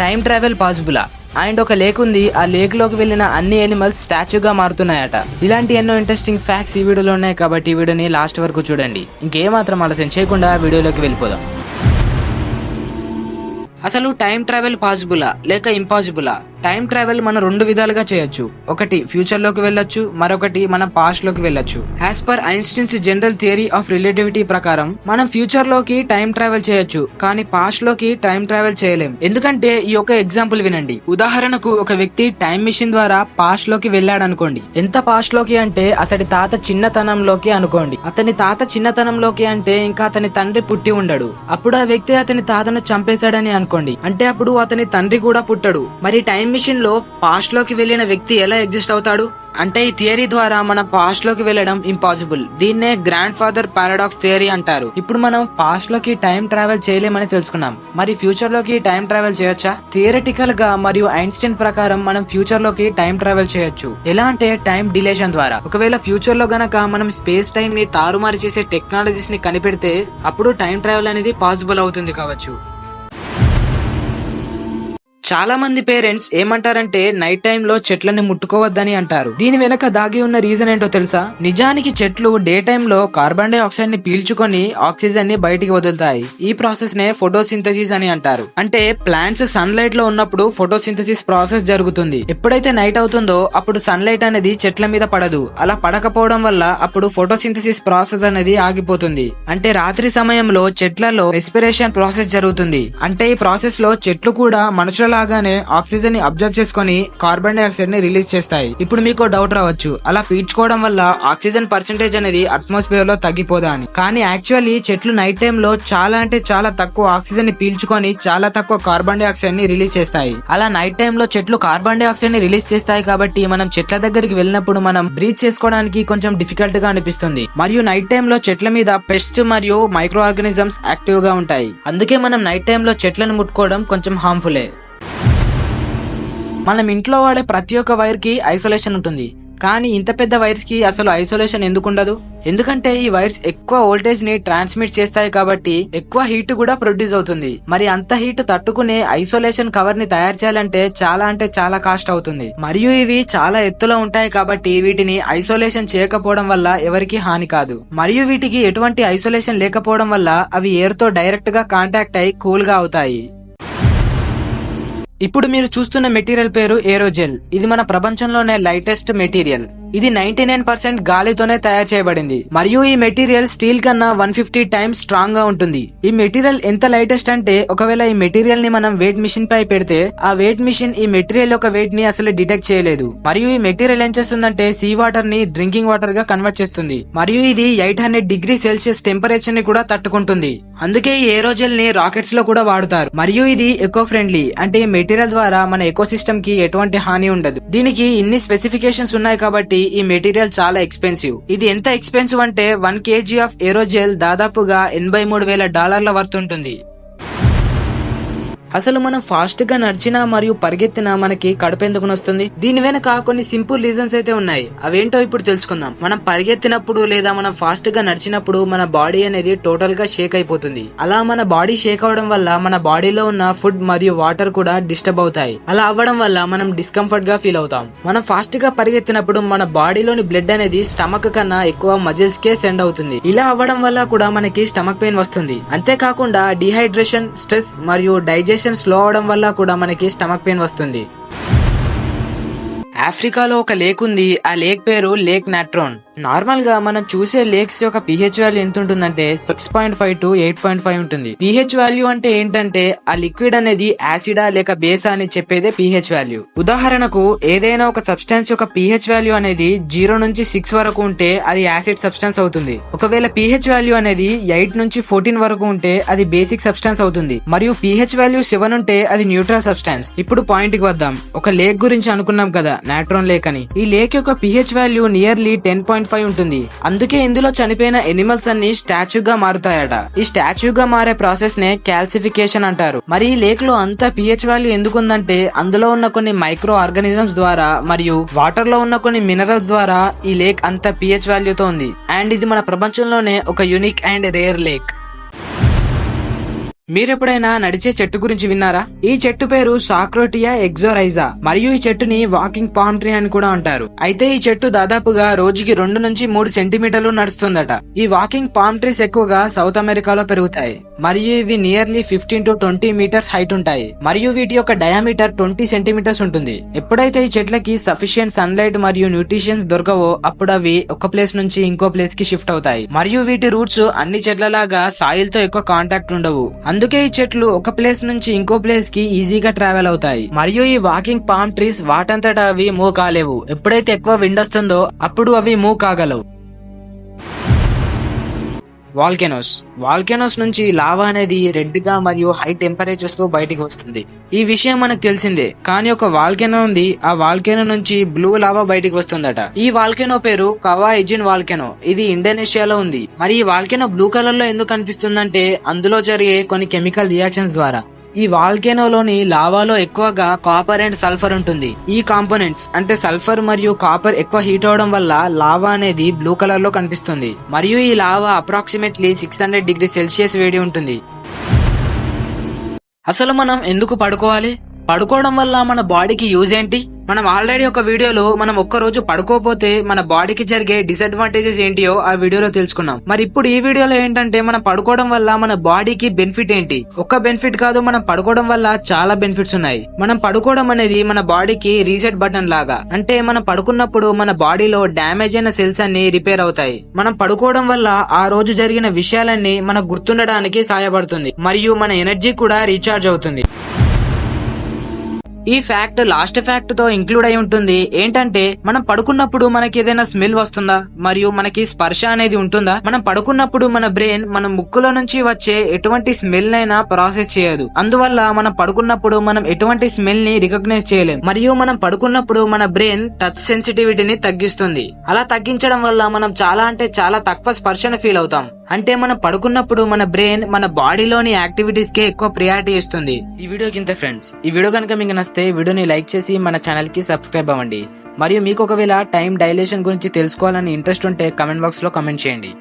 Time travel పాసిబులా and ఒక lake ఉంది, ఆ లేక్ లోకి వెళ్ళిన అన్ని ఎనిమల్స్ స్టాచ్యూగా మారుతున్నాయట. ఇలాంటి ఎన్నో ఇంట్రెస్టింగ్ ఫ్యాక్ట్స్ ఈ వీడియోలో ఉన్నాయి కాబట్టి ఈ వీడియోని లాస్ట్ వరకు చూడండి. ఇంకేమాత్రం ఆలస్యం చేయకుండా వీడియోలోకి వెళ్ళిపోదాం. అసలు టైం ట్రావెల్ పాసిబులా లేక ఇంపాసిబులా? టైం ట్రావెల్ మనం రెండు విధాలుగా చేయొచ్చు. ఒకటి ఫ్యూచర్ లోకి వెళ్ళొచ్చు, మరొకటి మనం పాస్ట్ లోకి వెళ్ళొచ్చు. As per Einstein's general theory of relativity ప్రకారం మనం ఫ్యూచర్ లోకి టైం ట్రావెల్ చేయొచ్చు, కానీ పాస్ట్ లోకి టైం ట్రావెల్ చేయలేం. ఎందుకంటే ఈ ఒక ఎగ్జాంపుల్ వినండి. ఉదాహరణకు ఒక వ్యక్తి టైం మిషన్ ద్వారా పాస్ట్ లోకి వెళ్ళాడు అనుకోండి. ఎంత పాస్ట్ లోకి అంటే అతడి తాత చిన్నతనంలోకి అనుకోండి. అతని తాత చిన్నతనంలోకి అంటే ఇంకా అతని తండ్రి పుట్టి ఉండడు. అప్పుడు ఆ వ్యక్తి అతని తాతను చంపేశాడని అనుకోండి, అంటే అప్పుడు అతని తండ్రి కూడా పుట్టడు. మరి టైం మిషన్ లో పాస్ట్ లోకి వెళ్ళిన వ్యక్తి ఎలా ఎగ్జిస్ట్ అవుతాడు? అంటే ఈ థియరీ ద్వారా మనం పాస్ట్ లోకి వెళ్ళడం ఇంపాసిబుల్. దీన్నే గ్రాండ్ ఫాదర్ పారాడాక్స్ థియరీ అంటారు. ఇప్పుడు మనం పాస్ట్ లోకి టైం ట్రావెల్ చేయలేమని తెలుసుకున్నాం. మరి ఫ్యూచర్ లోకి టైం ట్రావెల్ చేయొచ్చా? థియరిటికల్ గా మరియు ఐన్స్టీన్ ప్రకారం మనం ఫ్యూచర్ లోకి టైం ట్రావెల్ చేయొచ్చు. ఎలా అంటే టైం డిలేషన్ ద్వారా. ఒకవేళ ఫ్యూచర్ లో గనక మనం స్పేస్ టైం ని తారుమారు చేసే టెక్నాలజీస్ ని కనిపెడితే అప్పుడు టైం ట్రావెల్ అనేది పాసిబుల్ అవుతుంది కావచ్చు. చాలా మంది పేరెంట్స్ ఏమంటారంటే నైట్ టైం లో చెట్లని ముట్టుకోవద్దని అంటారు. దీని వెనక దాగి ఉన్న రీజన్ ఏంటో తెలుసా? నిజానికి చెట్లు డే టైం లో కార్బన్ డైఆక్సైడ్ ని పీల్చుకొని ఆక్సిజన్ ని బయటికి వదులుతాయి. ఈ ప్రాసెస్ నే ఫోటోసింథసిస్ అని అంటారు. అంటే ప్లాంట్స్ సన్ లైట్ లో ఉన్నప్పుడు ఫోటోసింథసిస్ ప్రాసెస్ జరుగుతుంది. ఎప్పుడైతే నైట్ అవుతుందో అప్పుడు సన్ లైట్ అనేది చెట్ల మీద పడదు. అలా పడకపోవడం వల్ల అప్పుడు ఫోటోసింథసిస్ ప్రాసెస్ అనేది ఆగిపోతుంది. అంటే రాత్రి సమయంలో చెట్లలో రెస్పిరేషన్ ప్రాసెస్ జరుగుతుంది. అంటే ఈ ప్రాసెస్ లో చెట్లు కూడా మనుషుల లాగానే ఆక్సిజన్ ని అబ్జర్వ్ చేసుకుని కార్బన్ డైఆక్సైడ్ ని రిలీజ్ చేస్తాయి. ఇప్పుడు మీకు డౌట్ రావచ్చు, అలా పీల్చుకోవడం వల్ల ఆక్సిజన్ పర్సెంటేజ్ అనేది అట్మాస్ఫియర్ లో తగ్గిపోదా అని. కానీ యాక్చువల్లీ చెట్లు నైట్ టైం లో చాలా అంటే చాలా తక్కువ ఆక్సిజన్ ని పీల్చుకొని చాలా తక్కువ కార్బన్ డైఆక్సైడ్ ని రిలీజ్ చేస్తాయి. అలా నైట్ టైం లో చెట్లు కార్బన్ డైఆక్సైడ్ ని రిలీజ్ చేస్తాయి కాబట్టి మనం చెట్ల దగ్గరికి వెళ్ళినప్పుడు మనం బ్రీత్ చేసుకోవడానికి కొంచెం డిఫికల్ట్ గా అనిపిస్తుంది. మరియు నైట్ టైం లో చెట్ల మీద పెస్ట్ మరియు మైక్రో ఆర్గానిజమ్స్ యాక్టివ్ గా ఉంటాయి. అందుకే మనం నైట్ టైం లో చెట్లను ముట్టుకోవడం కొంచెం హార్మ్ఫులే. మనం ఇంట్లో వాడే ప్రతి ఒక్క వైర్ కి ఐసోలేషన్ ఉంటుంది, కానీ ఇంత పెద్ద వైర్స్ కి అసలు ఐసోలేషన్ ఎందుకు ఉండదు? ఎందుకంటే ఈ వైర్స్ ఎక్కువ వోల్టేజ్ ని ట్రాన్స్మిట్ చేస్తాయి కాబట్టి ఎక్కువ హీట్ కూడా ప్రొడ్యూస్ అవుతుంది. మరి అంత హీట్ తట్టుకునే ఐసోలేషన్ కవర్ ని తయారు చేయాలంటే చాలా అంటే చాలా కాస్ట్ అవుతుంది. మరియు ఇవి చాలా ఎత్తులో ఉంటాయి కాబట్టి వీటిని ఐసోలేషన్ చేయకపోవడం వల్ల ఎవరికి హాని కాదు. మరియు వీటికి ఎటువంటి ఐసోలేషన్ లేకపోవడం వల్ల అవి ఎయిర్ తో డైరెక్ట్ గా కాంటాక్ట్ అయి కూల్ గా అవుతాయి. ఇప్పుడు మీరు చూస్తున్న మెటీరియల్ పేరు ఏరోజెల్. ఇది మన ప్రపంచంలోనే లైటెస్ట్ మెటీరియల్. ఇది 99% గాలితోనే తయారు చేయబడింది. మరియు ఈ మెటీరియల్ స్టీల్ కన్నా 150 టైమ్స్ స్ట్రాంగ్ గా ఉంటుంది. ఈ మెటీరియల్ ఎంత లైటెస్ట్ అంటే ఒకవేళ ఈ మెటీరియల్ ని మనం వెయిట్ మిషన్ పై పెడితే ఆ వెయిట్ మిషన్ ఈ మెటీరియల్ యొక్క వెయిట్ ని అసలు డిటెక్ట్ చేయలేదు. మరియు ఈ మెటీరియల్ ఏం చేస్తుందంటే సీ వాటర్ ని డ్రింకింగ్ వాటర్ గా కన్వర్ట్ చేస్తుంది. మరియు ఇది 800 డిగ్రీ సెల్సియస్ టెంపరేచర్ ని కూడా తట్టుకుంటుంది. అందుకే ఈ ఏరోజెల్ ని రాకెట్స్ లో కూడా వాడుతారు. మరియు ఇది ఎకో ఫ్రెండ్లీ, అంటే ఈ మెటీరియల్ ద్వారా మన ఎకో సిస్టమ్ కి ఎటువంటి హాని ఉండదు. దీనికి ఇన్ని స్పెసిఫికేషన్స్ ఉన్నాయి కాబట్టి ఈ మెటీరియల్ చాలా ఎక్స్పెన్సివ్. ఇది ఎంత ఎక్స్పెన్సివ్ అంటే 1 kg ఆఫ్ ఏరోజెల్ దాదాపుగా $83,000 వర్త్ ఉంటుంది. అసలు మనం ఫాస్ట్ గా నడిచినా మరియు పరిగెత్తినా మనకి కడుపు ఎందుకు నొస్తుంది? దీని వెనక కొన్ని సింపుల్ రీజన్స్ అయితే ఉన్నాయి. అవేంటో ఇప్పుడు తెలుసుకుందాం. మనం పరిగెత్తినప్పుడు లేదా మనం ఫాస్ట్ గా నడిచినప్పుడు మన బాడీ అనేది టోటల్ గా షేక్ అయిపోతుంది. అలా మన బాడీ షేక్ అవడం వల్ల మన బాడీలో ఉన్న ఫుడ్ మరియు వాటర్ కూడా డిస్టర్బ్ అవుతాయి. అలా అవ్వడం వల్ల మనం డిస్కంఫర్ట్ గా ఫీల్ అవుతాం. మనం ఫాస్ట్ గా పరిగెత్తినప్పుడు మన బాడీలోని బ్లడ్ అనేది స్టమక్ కన్నా ఎక్కువ మజిల్స్ కే సెండ్ అవుతుంది. ఇలా అవ్వడం వల్ల కూడా మనకి స్టమక్ పెయిన్ వస్తుంది. అంతేకాకుండా డిహైడ్రేషన్, స్ట్రెస్ మరియు డైజెషన్ స్లో అవడం వల్ల కూడా మనకి స్టమక్ పెయిన్ వస్తుంది. ఆఫ్రికాలో ఒక లేక్ ఉంది. ఆ లేక్ పేరు లేక్ నాట్రోన్. నార్మల్ గా మనం చూసే లేక్స్ యొక్క pH వాల్యూ ఎంత ఉంటుందంటే 6.5 to 8.5 ఉంటుంది. pH వాల్యూ అంటే ఏంటంటే ఆ లిక్విడ్ అనేది యాసిడా లేక బేసా అని చెప్పేదే pH వాల్యూ. ఉదాహరణకు ఏదైనా ఒక సబ్స్టాన్స్ యొక్క pH వాల్యూ అనేది 0 నుంచి 6 వరకు ఉంటే అది యాసిడ్ సబ్స్టాన్స్ అవుతుంది. ఒకవేళ pH వాల్యూ అనేది 8 నుంచి 14 వరకు ఉంటే అది బేసిక్ సబ్స్టాన్స్ అవుతుంది. మరియు pH వాల్యూ 7 ఉంటే అది న్యూట్రల్ సబ్స్టాన్స్. ఇప్పుడు పాయింట్ కి వద్దాం. ఒక లేక్ గురించి అనుకున్నాం కదా, నాట్రోన్ లేక్ అని. ఈ లేక్ యొక్క pH వాల్యూ నియర్లీ 10.5 ఉంటుంది. అందుకే ఇందులో చనిపోయిన ఎనిమల్స్ అన్ని స్టాచ్యూగా మారుతాయట. ఈ స్టాచ్యూగా మారే ప్రాసెస్ నే క్యాల్సిఫికేషన్ అంటారు. మరి ఈ లేక్ లో అంత pH వాల్యూ ఎందుకుందంటే అందులో ఉన్న కొన్ని మైక్రో ఆర్గానిజమ్స్ ద్వారా మరియు వాటర్ లో ఉన్న కొన్ని మినరల్స్ ద్వారా ఈ లేక్ అంత pH వాల్యూతో ఉంది. అండ్ ఇది మన ప్రపంచంలోనే ఒక యూనిక్ అండ్ రేర్ లేక్. మీరెప్పుడైనా నడిచే చెట్టు గురించి విన్నారా? ఈ చెట్టు పేరు సాక్రోటియా ఎగ్జోరైజా మరియు ఈ చెట్టుని వాకింగ్ పామ్ ట్రీ అని కూడా అంటారు. అయితే ఈ చెట్టు దాదాపుగా రోజుకి 2 నుంచి 3 సెంటీమీటర్లు నడుస్తుందట. ఈ వాకింగ్ పామ్ ట్రీస్ ఎక్కువగా సౌత్ అమెరికాలో పెరుగుతాయి మరియు ఇవి నియర్లీ 15 to 20 మీటర్స్ హైట్ ఉంటాయి మరియు వీటి యొక్క డయామీటర్ 20 సెంటీమీటర్స్ ఉంటుంది. ఎప్పుడైతే ఈ చెట్లకి సఫిషియెంట్ సన్లైట్ మరియు న్యూట్రిషన్స్ దొరకవో అప్పుడు అవి ఒక ప్లేస్ నుంచి ఇంకో ప్లేస్ కి షిఫ్ట్ అవుతాయి మరియు వీటి రూట్స్ అన్ని చెట్లలాగా సాయిల్ తో ఎక్కువ కాంటాక్ట్ ఉండవు. అందుకే ఈ చెట్లు ఒక ప్లేస్ నుంచి ఇంకో ప్లేస్ కి ఈజీగా ట్రావెల్ అవుతాయి. మరియు ఈ వాకింగ్ పామ్ ట్రీస్ వాటంతటా అవి మూవ్ కాలేవు. ఎప్పుడైతే ఎక్కువ విండ్ వస్తుందో అప్పుడు అవి మూవ్ కాగలవు. వాల్కెనోస్ నుంచి లావా అనేది రెడ్ గా మరియు హై టెంపరేచర్స్ తో బయటికి వస్తుంది. ఈ విషయం మనకు తెలిసిందే. కానీ ఒక వాల్కెనో ఉంది, ఆ వాల్కెనో నుంచి బ్లూ లావా బయటికి వస్తుందట. ఈ వాల్కెనో పేరు కవా ఇజిన్ వాల్కెనో. ఇది ఇండోనేషియాలో ఉంది. మరి ఈ వాల్కెనో బ్లూ కలర్ లో ఎందుకు కనిపిస్తుందంటే అందులో జరిగే కొన్ని కెమికల్ రియాక్షన్స్ ద్వారా. ఈ వాల్కెనోలోని లావాలో ఎక్కువగా కాపర్ అండ్ సల్ఫర్ ఉంటుంది. ఈ కాంపోనెంట్స్ అంటే సల్ఫర్ మరియు కాపర్ ఎక్కువ హీట్ అవడం వల్ల లావా అనేది బ్లూ కలర్ లో కనిపిస్తుంది. మరియు ఈ లావా అప్రాక్సిమేట్లీ 600 డిగ్రీ సెల్సియస్ వేడి ఉంటుంది. అసలు మనం ఎందుకు పడుకోవాలి? పడుకోవడం వల్ల మన బాడీకి యూజ్ ఏంటి? మనం ఆల్రెడీ ఒక వీడియోలో మనం ఒక్కరోజు పడుకోపోతే మన బాడీకి జరిగే డిసడ్వాంటేజెస్ ఏంటియో ఆ వీడియోలో తెలుసుకున్నాం. మరి ఇప్పుడు ఈ వీడియోలో ఏంటంటే మనం పడుకోవడం వల్ల మన బాడీకి బెనిఫిట్ ఏంటి? ఒక్క బెనిఫిట్ కాదు, మనం పడుకోవడం వల్ల చాలా బెనిఫిట్స్ ఉన్నాయి. మనం పడుకోవడం అనేది మన బాడీకి రీసెట్ బటన్ లాగా. అంటే మనం పడుకున్నప్పుడు మన బాడీలో డ్యామేజ్ అయిన సెల్స్ అన్ని రిపేర్ అవుతాయి. మనం పడుకోవడం వల్ల ఆ రోజు జరిగిన విషయాలన్నీ మనకు గుర్తుండడానికి సహాయపడుతుంది మరియు మన ఎనర్జీ కూడా రీఛార్జ్ అవుతుంది. ఈ ఫ్యాక్ట్ లాస్ట్ ఫ్యాక్ట్ తో ఇంక్లూడ్ అయి ఉంటుంది. ఏంటంటే మనం పడుకున్నప్పుడు మనకి ఏదైనా స్మెల్ వస్తుందా మరియు మనకి స్పర్శ అనేది ఉంటుందా? మనం పడుకున్నప్పుడు మన బ్రెయిన్ మన ముక్కులో నుంచి వచ్చే ఎటువంటి స్మెల్ అయినా ప్రాసెస్ చేయదు. అందువల్ల మనం పడుకున్నప్పుడు మనం ఎటువంటి స్మెల్ ని రికగ్నైజ్ చేయలేం. మరియు మనం పడుకున్నప్పుడు మన బ్రెయిన్ టచ్ సెన్సిటివిటీని తగ్గిస్తుంది. అలా తగ్గించడం వల్ల మనం చాలా అంటే చాలా తక్కువ స్పర్శను ఫీల్ అవుతాం. అంటే మనం పడుకున్నప్పుడు మన బ్రెయిన్ మన బాడీలోని యాక్టివిటీస్ కే ఎక్కువ ప్రియారిటీ ఇస్తుంది. ఈ వీడియోకి ఇంతే ఫ్రెండ్స్. ఈ వీడియో కనుక మీకు నచ్చితే వీడియోని లైక్ చేసి మన ఛానల్ కి సబ్స్క్రైబ్ అవ్వండి. మరియు మీకు ఒకవేళ టైం డైలేషన్ గురించి తెలుసుకోవాలని ఇంట్రెస్ట్ ఉంటే కమెంట్ బాక్స్ లో కమెంట్ చేయండి.